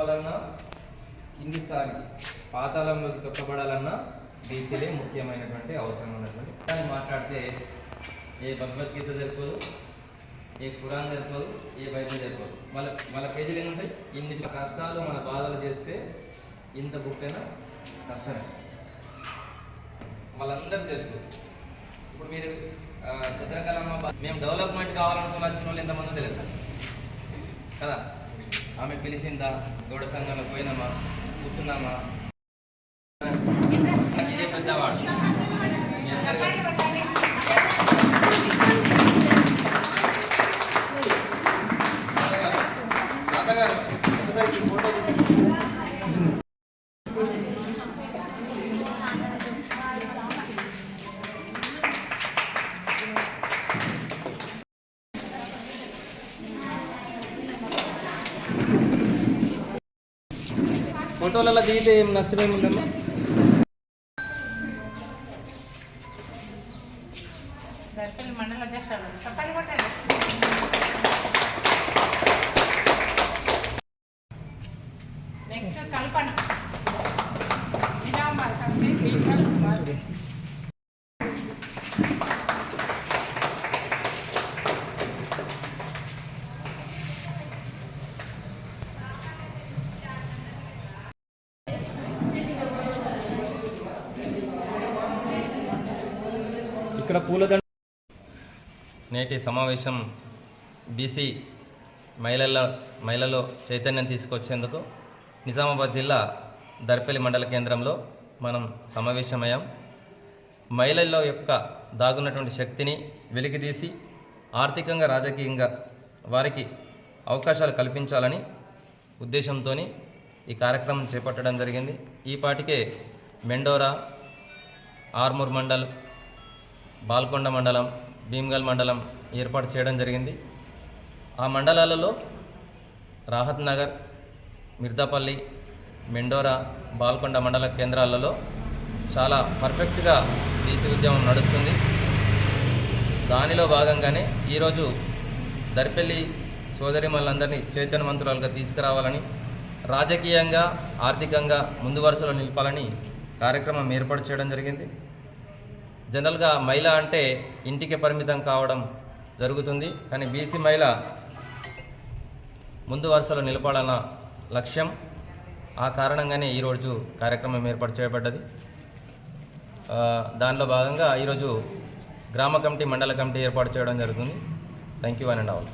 కావాలన్నా కింది స్థాయికి పాతాళంలోకి తొక్కబడాలన్నా బీసీలే ముఖ్యమైనటువంటి అవసరం ఉన్నటువంటి దాన్ని మాట్లాడితే ఏ భగవద్గీత సరిపోదు, ఏ ఖురాన్ సరిపోదు, ఏ బైబిల్ సరిపోదు. వాళ్ళ పేజీలు ఏముంటాయి? ఇన్ని కష్టాలు మన బాధలు చేస్తే ఇంత బుక్కైనా కష్టమే. వాళ్ళందరూ తెలుసు. ఇప్పుడు మీరు చంద్రకళమ్మ మేము డెవలప్మెంట్ కావాలనుకుని వచ్చిన వాళ్ళు ఎంతమందో తెలియదు కదా. ఆమె పిలిచిందా, గౌడ సంఘంలో పోయినామా, కూర్చున్నామా, ఇదే పెద్దవాడు. తాతగారు ఒకసారి ఫోటో ఫోటోలలో దిగితే ఏం నష్టమేముందమ్మా? మండల అధ్యక్షులు చెప్పండి కొట్టండి. నెక్స్ట్ కల్పన నిజామాబాద్ ఇక్కడ పూలదండ. నేటి సమావేశం బీసీ మహిళల్లో చైతన్యం తీసుకొచ్చేందుకు నిజామాబాద్ జిల్లా దర్పల్లి మండల కేంద్రంలో మనం సమావేశమయ్యాం. మహిళల్లో యొక్క దాగున్నటువంటి శక్తిని వెలికితీసి ఆర్థికంగా, రాజకీయంగా వారికి అవకాశాలు కల్పించాలని ఉద్దేశంతో ఈ కార్యక్రమం చేపట్టడం జరిగింది. ఈ పాటికే మెండోరా, ఆర్మూర్ మండల్, బాల్కొండ మండలం, భీమ్గల్ మండలం ఏర్పాటు చేయడం జరిగింది. ఆ మండలాలలో రాహత్ నగర్, మిర్దాపల్లి, మెండోరా, బాల్కొండ మండల కేంద్రాలలో చాలా పర్ఫెక్ట్గా బీసీ ఉద్యమం నడుస్తుంది. దానిలో భాగంగానే ఈరోజు దర్పల్లి సోదరిమణులందరినీ చైతన్యవంతురాలుగా తీసుకురావాలని, రాజకీయంగా, ఆర్థికంగా ముందు వరుసలో నిలపాలని కార్యక్రమం ఏర్పాటు చేయడం జరిగింది. జనరల్గా మహిళ అంటే ఇంటికి పరిమితం కావడం జరుగుతుంది. కానీ బీసీ మహిళ ముందు వరుసలో నిలబడాలన్న లక్ష్యం. ఆ కారణంగానే ఈరోజు కార్యక్రమం ఏర్పాటు చేయబడ్డది. దానిలో భాగంగా ఈరోజు గ్రామ కమిటీ, మండల కమిటీ ఏర్పాటు చేయడం జరుగుతుంది. Thank you one and all.